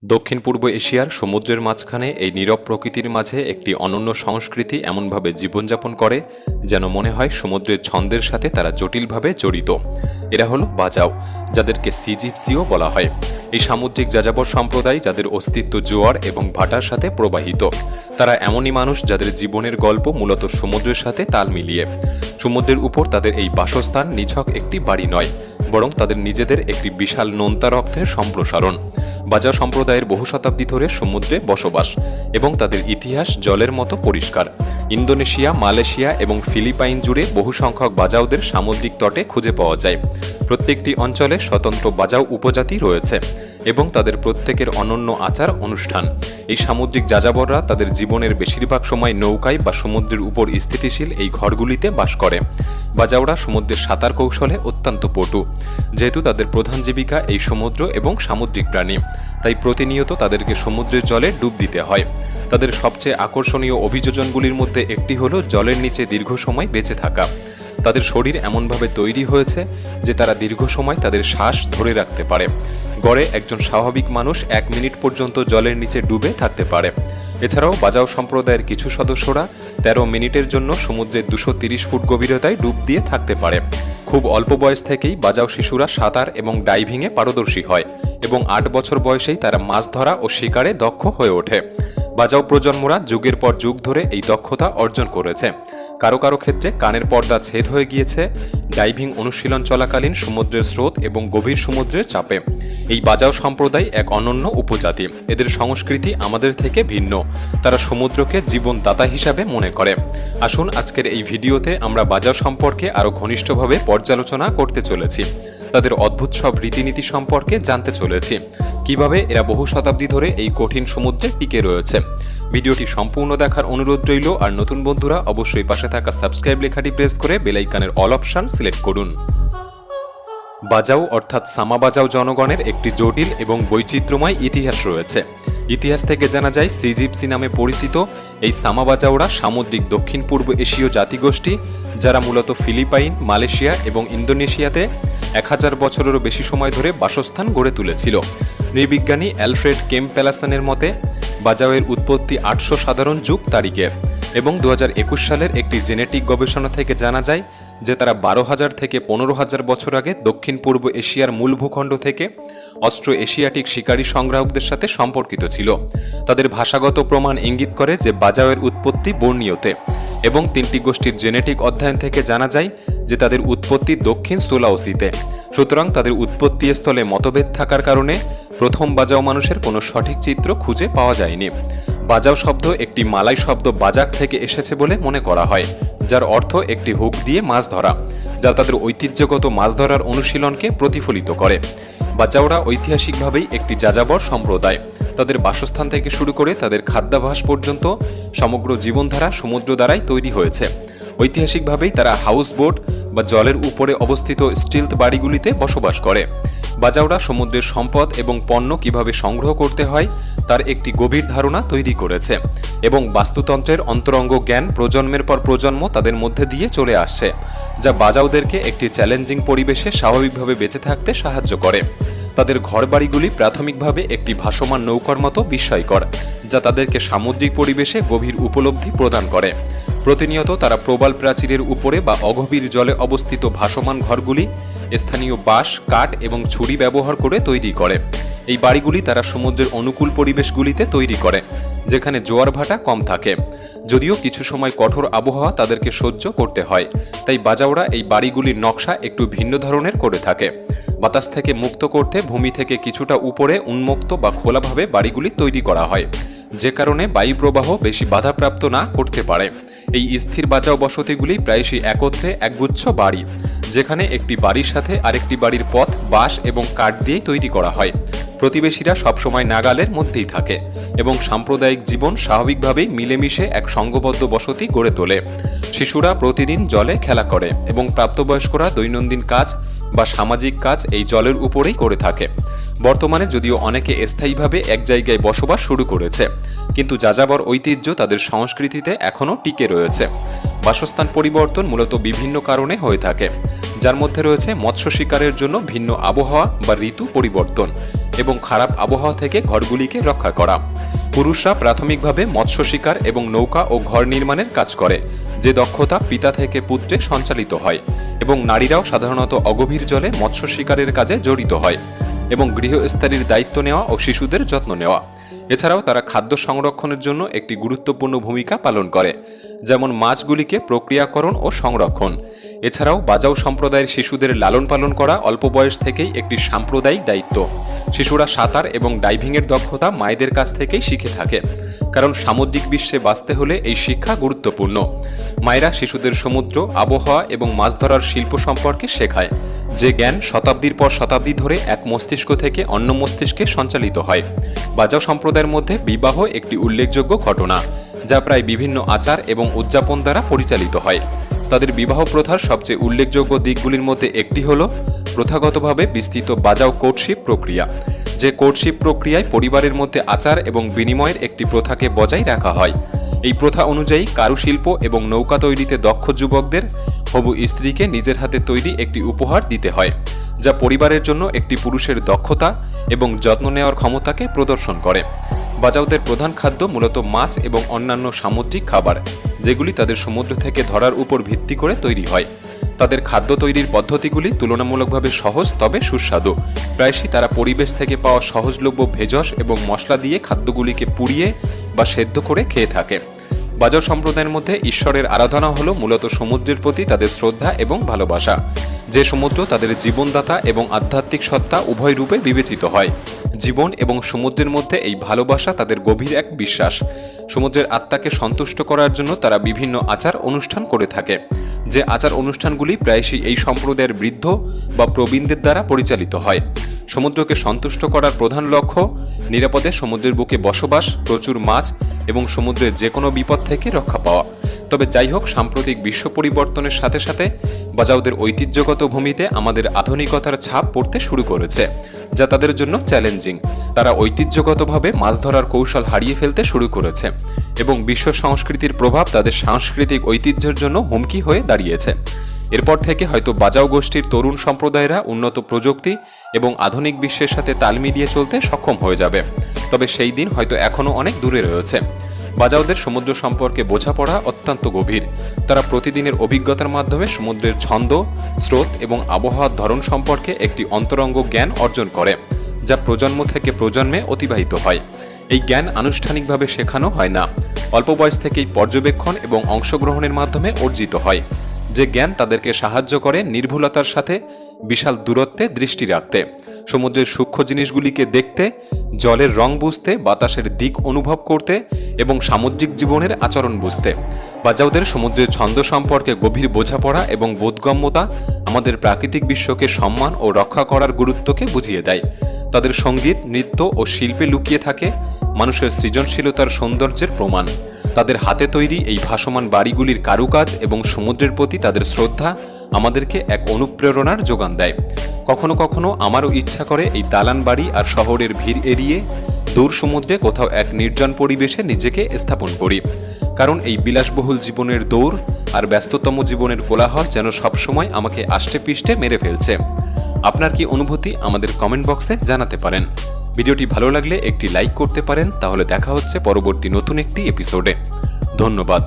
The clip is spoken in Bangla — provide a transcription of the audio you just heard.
দক্ষিণ পূর্ব এশিয়ার সমুদ্রের মাঝখানে এই নীরব প্রকৃতির মাঝে একটি অনন্য সংস্কৃতি এমনভাবে জীবনযাপন করে যেন মনে হয় সমুদ্রের ছন্দের সাথে তারা জটিলভাবে জড়িত। এরা হলো বাজাও, যাদেরকে সি জিপসিও বলা হয়। এই সামুদ্রিক যাযাবর সম্প্রদায় যাদের অস্তিত্ব জোয়ার এবং ভাটার সাথে প্রবাহিত। তারা এমনই মানুষ যাদের জীবনের গল্প মূলত সমুদ্রের সাথে তাল মিলিয়ে। সমুদ্রের উপর তাদের এই বাসস্থান নিছক একটি বাড়ি নয়, বরং তাদের নিজেদের একটি বিশাল নোনতা রক্তের সম্প্রসারণ। বাজাও সম্প্রদায়ের বহু শতাব্দী ধরে সমুদ্রে বসবাস এবং তাদের ইতিহাস জলের মতো পরিষ্কার। ইন্দোনেশিয়া, মালয়েশিয়া এবং ফিলিপাইন জুড়ে বহু সংখ্যক বাজাওদের সামুদ্রিক তটে খুঁজে পাওয়া যায়। প্রত্যেকটি অঞ্চলে স্বতন্ত্র বাজাও উপজাতি রয়েছে এবং তাদের প্রত্যেকের অনন্য আচার অনুষ্ঠান। এই সামুদ্রিক যাযাবররা তাদের জীবনের বেশিরভাগ সময় নৌকায় বা সমুদ্রের উপর স্থিতিশীল এই ঘরগুলিতে বাস করে। বাজাওরা সমুদ্রের সাঁতার কৌশলে অত্যন্ত পটু। যেহেতু তাদের প্রধান জীবিকা এই সমুদ্র এবং সামুদ্রিক প্রাণী, তাই প্রতিনিয়ত তাদেরকে সমুদ্রের জলে ডুব দিতে হয়। তাদের সবচেয়ে আকর্ষণীয় অভিযোজনগুলির মধ্যে একটি হলো জলের নিচে দীর্ঘ সময় বেঁচে থাকা। তাদের শরীর এমনভাবে তৈরি হয়েছে যে তারা দীর্ঘ সময় তাদের শ্বাস ধরে রাখতে পারে। গড়ে একজন স্বাভাবিক মানুষ 1 মিনিট পর্যন্ত জলের নিচে ডুবে থাকতে পারে। এছাড়াও বাজাও সম্প্রদায়ের কিছু সদস্যরা 13 মিনিটের জন্য সমুদ্রের 230 ফুট গভীরতায় ডুব দিয়ে থাকতে পারে। খুব অল্প বয়স থেকেই বাজাও শিশুরা সাঁতার এবং ডাইভিংয়ে পারদর্শী হয় এবং 8 বছর বয়সেই তারা মাছ ধরা ও শিকারে দক্ষ হয়ে ওঠে। বাজাও প্রজন্মরা যুগের পর যুগ ধরে এই দক্ষতা অর্জন করেছে। কারো কারো ক্ষেত্রে কানের পর্দা ছেদ হয়ে গিয়েছে ডাইভিং অনুশীলন চলাকালীন সমুদ্রের স্রোত এবং গভীর সমুদ্রের চাপে। এই বাজাও সম্প্রদায় এক অনন্য উপজাতি। এদের সংস্কৃতি আমাদের থেকে ভিন্ন। তারা সমুদ্রকে জীবনদাতা হিসাবে মনে করে। আসুন আজকের এই ভিডিওতে আমরা বাজাও সম্পর্কে আরও ঘনিষ্ঠভাবে পর্যালোচনা করতে চলেছি। তাদের অদ্ভুত সব রীতিনীতি সম্পর্কে জানতে চলেছি, কিভাবে এরা বহু শতাব্দী ধরে এই কঠিন সমুদ্রে টিকে রয়েছে। ভিডিওটি সম্পূর্ণ দেখার অনুরোধ রইল। আর নতুন বন্ধুরা অবশ্যই পাশে থাকা সাবস্ক্রাইব লেখাটি প্রেস করে বেল আইকনের অল অপশন সিলেক্ট করুন। বাজাও অর্থাৎ সামা বাজাও জনগণের একটি জটিল এবং বৈচিত্র্যময় ইতিহাস রয়েছে। ইতিহাস থেকে জানা যায় সি জিপসি নামে পরিচিত এই সামা বাজাওরা সামুদ্রিক দক্ষিণ পূর্ব এশীয় জাতিগোষ্ঠী, যারা মূলত ফিলিপাইন, মালয়েশিয়া এবং ইন্দোনেশিয়াতে 1000 বছরেরও বেশি সময় ধরে বাসস্থান গড়ে তুলেছিল। নৃবিজ্ঞানী অ্যালফ্রেড কেম্পেলাসনের মতে বাজাওয়ের উৎপত্তি 800 সাধারণ যুগ তারিখে এবং 2021 সালের একটি জেনেটিক গবেষণা থেকে জানা যায় যে তারা 12,000 থেকে 15,000 বছর আগে দক্ষিণ পূর্ব এশিয়ার মূল ভূখণ্ড থেকে অস্ট্রো এশিয়াটিক শিকারী সংগ্রাহকদের সাথে সম্পর্কিত ছিল। তাদের ভাষাগত প্রমাণ ইঙ্গিত করে যে বাজাওয়ের উৎপত্তি বর্নিওতে এবং 3টি গোষ্ঠীর জেনেটিক অধ্যয়ন থেকে জানা যায় যে তাদের উৎপত্তি দক্ষিণ সুলাওসিতে। সুতরাং তাদের উৎপত্তি স্থলে মতভেদ থাকার কারণে প্রথম বাজাও মানুষের কোনো সঠিক চিত্র খুঁজে পাওয়া যায়নি। বাজাও শব্দ একটি মালাই শব্দ বাজাক থেকে এসেছে বলে মনে করা হয়, যার অর্থ একটি হুক দিয়ে মাছ ধরা, যা তাদের ঐতিহ্যগত মাছ ধরার অনুশীলনকে প্রতিফলিত করে। বাজাওরা ঐতিহাসিকভাবেই একটি যাযাবর সম্প্রদায়। তাদের বাসস্থান থেকে শুরু করে তাদের খাদ্যাভ্যাস পর্যন্ত সমগ্র জীবনধারা সমুদ্র দ্বারাই তৈরি হয়েছে। ঐতিহাসিকভাবেই তারা হাউসবোট বা জলের উপরে অবস্থিত স্টিলথ বাড়িগুলিতে বসবাস করে। বাজাওরা সমুদ্রের সম্পদ এবং পণ্য কিভাবে সংগ্রহ করতে হয় তার একটি গভীর ধারণা তৈরি করেছে এবং বাস্তুতন্ত্রের অন্তরঙ্গ জ্ঞান প্রজন্মের পর প্রজন্ম তাদের মধ্যে দিয়ে চলে আসছে, যা বাজাওদেরকে একটি চ্যালেঞ্জিং পরিবেশে স্বাভাবিকভাবে বেঁচে থাকতে সাহায্য করে। তাদের ঘরবাড়িগুলি প্রাথমিকভাবে একটি ভাসমান নৌকার মতো বিস্ময়কর, যা তাদেরকে সামুদ্রিক পরিবেশে গভীর উপলব্ধি প্রদান করে। প্রতিনিয়ত তারা প্রবাল প্রাচীরের উপরে বা অগভীর জলে অবস্থিত ভাসমান ঘরগুলি স্থানীয় বাঁশ, কাঠ এবং ছুরি ব্যবহার করে তৈরি করে। এই বাড়িগুলি তারা সমুদ্রের অনুকূল পরিবেশগুলিতে তৈরি করে, যেখানে জোয়ার ভাটা কম থাকে। যদিও কিছু সময় কঠোর আবহাওয়া তাদেরকে সহ্য করতে হয়, তাই বাজাওরা এই বাড়িগুলির নকশা একটু ভিন্ন ধরনের করে থাকে। বাতাস থেকে মুক্ত করতে ভূমি থেকে কিছুটা উপরে উন্মুক্ত বা খোলাভাবে বাড়িগুলি তৈরি করা হয়, যে কারণে বায়ুপ্রবাহ বেশি বাধাপ্রাপ্ত না করতে পারে। এই স্থির বাজাও বসতিগুলি প্রায়শই একত্রে একগুচ্ছ বাড়ি, যেখানে একটি বাড়ির সাথে আরেকটি বাড়ির পথ বাঁশ এবং কাঠ দিয়ে তৈরি করা হয়। প্রতিবেশীরা সবসময় নাগালের মধ্যেই থাকে এবং সাম্প্রদায়িক জীবন স্বাভাবিকভাবেই মিলেমিশে এক সংঘবদ্ধ বসতি গড়ে তোলে। শিশুরা প্রতিদিন জলে খেলা করে এবং প্রাপ্তবয়স্করা দৈনন্দিন কাজ বা সামাজিক কাজ এই জলের উপরেই করে থাকে। বর্তমানে যদিও অনেকে স্থায়ীভাবে এক জায়গায় বসবাস শুরু করেছে, কিন্তু যাযাবর ঐতিহ্য তাদের সংস্কৃতিতে এখনও টিকে রয়েছে। বাসস্থান পরিবর্তন মূলত বিভিন্ন কারণে হয়ে থাকে, যার মধ্যে রয়েছে মৎস্য শিকারের জন্য ভিন্ন আবহাওয়া বা ঋতু পরিবর্তন, এবং খারাপ আবহাওয়া থেকে ঘরগুলিকে রক্ষা করা। পুরুষরা প্রাথমিকভাবে মৎস্য শিকার এবং নৌকা ও ঘর নির্মাণের কাজ করে, যে দক্ষতা পিতা থেকে পুত্রে সঞ্চালিত হয়, এবং নারীরাও সাধারণত অগভীর জলে মৎস্য শিকারের কাজে জড়িত হয় এবং গৃহস্থালির দায়িত্ব নেওয়া ও শিশুদের যত্ন নেওয়া। এছাড়াও তারা খাদ্য সংরক্ষণের জন্য একটি গুরুত্বপূর্ণ ভূমিকা পালন করে, যেমন মাছগুলিকে প্রক্রিয়াকরণ ও সংরক্ষণ। এছাড়াও বাজাও সম্প্রদায়ের শিশুদের লালন পালন করা অল্প বয়স থেকেই একটি সাম্প্রদায়িক দায়িত্ব। শিশুরা সাঁতার এবং ডাইভিংয়ের দক্ষতা মায়েদের কাছ থেকেই শিখে থাকে, কারণ সামুদ্রিক বিশ্বে বাঁচতে হলে এই শিক্ষা গুরুত্বপূর্ণ। মায়েরা শিশুদের সমুদ্র, আবহাওয়া এবং মাছ ধরার শিল্প সম্পর্কে শেখায়, যে জ্ঞান শতাব্দীর পর শতাব্দী ধরে এক মস্তিষ্ক থেকে অন্য মস্তিষ্কে সঞ্চালিত হয়। বাজাও সম্প্রদায়ের মধ্যে বিবাহ একটি উল্লেখযোগ্য ঘটনা, যা প্রায় বিভিন্ন আচার এবং উদযাপন দ্বারা পরিচালিত হয়। তাদের বিবাহ প্রথার সবচেয়ে উল্লেখযোগ্য দিকগুলির মধ্যে একটি হল প্রথাগতভাবে বিস্তৃত বাজাও কোর্টশিপ প্রক্রিয়া, যে কোর্টশিপ প্রক্রিয়ায় পরিবারের মধ্যে আচার এবং বিনিময়ের একটি প্রথাকে বজায় রাখা হয়। এই প্রথা অনুযায়ী কারুশিল্প এবং নৌকা তৈরিতে দক্ষ যুবকদের হবু স্ত্রীকে নিজের হাতে তৈরি একটি উপহার দিতে হয়, যা পরিবারের জন্য একটি পুরুষের দক্ষতা এবং যত্ন নেওয়ার ক্ষমতাকে প্রদর্শন করে। বাজাওদের প্রধান খাদ্য মূলত মাছ এবং অন্যান্য সামুদ্রিক খাবার, যেগুলি তাদের সমুদ্র থেকে ধরার উপর ভিত্তি করে তৈরি হয়। তাদের খাদ্য তৈরির পদ্ধতিগুলি তুলনামূলকভাবে সহজ তবে সুস্বাদু। প্রায়শই তারা পরিবেশ থেকে পাওয়া সহজলভ্য ভেষজ এবং মশলা দিয়ে খাদ্যগুলিকে পুড়িয়ে বা সেদ্ধ করে খেয়ে থাকে। বাজাও সম্প্রদায়ের মধ্যে ঈশ্বরের আরাধনা হল মূলত সমুদ্রের প্রতি তাদের শ্রদ্ধা এবং ভালোবাসা, যে সমুদ্র তাদের জীবনদাতা এবং আধ্যাত্মিক সত্তা উভয় রূপে বিবেচিত হয়। জীবন এবং সমুদ্রের মধ্যে এই ভালোবাসা তাদের গভীর এক বিশ্বাস। সমুদ্রের আত্মাকে সন্তুষ্ট করার জন্য তারা বিভিন্ন আচার অনুষ্ঠান করে থাকে, যে আচার অনুষ্ঠানগুলি প্রায়শই এই সম্প্রদায়ের বৃদ্ধ বা প্রবীণদের দ্বারা পরিচালিত হয়। সমুদ্রকে সন্তুষ্ট করার প্রধান লক্ষ্য নিরাপদে সমুদ্রের বুকে বসবাস, প্রচুর মাছ এবং সমুদ্রের যে কোনো বিপদ থেকে রক্ষা পাওয়া। তবে যাই হোক, সাম্প্রতিক বিশ্ব পরিবর্তনের সাথে সাথে বাজাওদের ঐতিহ্যগত ভূমিতে আমাদের আধুনিকতার ছাপ পড়তে শুরু করেছে, যা তাদের জন্য চ্যালেঞ্জিং। তারা ঐতিহ্যগতভাবে মাছ ধরার কৌশল হারিয়ে ফেলতে শুরু করেছে এবং বিশ্ব সংস্কৃতির প্রভাব তাদের সাংস্কৃতিক ঐতিহ্যের জন্য হুমকি হয়ে দাঁড়িয়েছে। এরপর থেকে হয়তো বাজাও গোষ্ঠীর তরুণ সম্প্রদায়েরা উন্নত প্রযুক্তি এবং আধুনিক বিশ্বের সাথে তাল মিলিয়ে চলতে সক্ষম হয়ে যাবে, তবে সেই দিন হয়তো এখনও অনেক দূরে রয়েছে। বাজাওদের সমুদ্র সম্পর্কে বোঝাপড়া অত্যন্ত গভীর। তারা প্রতিদিনের অভিজ্ঞতার মাধ্যমে সমুদ্রের ছন্দ, স্রোত এবং আবহাওয়ার ধরন সম্পর্কে একটি অন্তরঙ্গ জ্ঞান অর্জন করে, যা প্রজন্ম থেকে প্রজন্মে অতিবাহিত হয়। এই জ্ঞান আনুষ্ঠানিকভাবে শেখানো হয় না, অল্প বয়স থেকেই পর্যবেক্ষণ এবং অংশগ্রহণের মাধ্যমে অর্জিত হয়, যে জ্ঞান তাদেরকে সাহায্য করে নির্ভুলতার সাথে বিশাল দূরত্বে দৃষ্টি রাখতে, সমুদ্রের সূক্ষ্ম জিনিসগুলিকে দেখতে, জলের রং বুঝতে, বাতাসের দিক অনুভব করতে এবং সামুদ্রিক জীবনের আচরণ বুঝতে। বাজাওদের সমুদ্রের ছন্দ সম্পর্কে গভীর বোঝাপড়া এবং বোধগম্যতা আমাদের প্রাকৃতিক বিশ্বকে সম্মান ও রক্ষা করার গুরুত্বকে বুঝিয়ে দেয়। তাদের সঙ্গীত, নৃত্য ও শিল্পে লুকিয়ে থাকে মানুষের সৃজনশীলতার সৌন্দর্যের প্রমাণ। তাদের হাতে তৈরি এই ভাসমান বাড়িগুলির কারুকাজ এবং সমুদ্রের প্রতি তাদের শ্রদ্ধা আমাদেরকে এক অনুপ্রেরণার যোগান দেয়। কখনো কখনো আমারও ইচ্ছা করে এই দালান বাড়ি আর শহরের ভিড় এড়িয়ে দূর সমুদ্রে কোথাও এক নির্জন পরিবেশে নিজেকে স্থাপন করি, কারণ এই বিলাসবহুল জীবনের দৌড় আর ব্যস্ততম জীবনের কোলাহল যেন সবসময় আমাকে আষ্টেপৃষ্ঠে মেরে ফেলছে। আপনার কি অনুভূতি আমাদের কমেন্ট বক্সে জানাতে পারেন। ভিডিওটি ভালো লাগলে একটি লাইক করতে পারেন। তাহলে দেখা হচ্ছে পরবর্তী নতুন একটি এপিসোডে। ধন্যবাদ।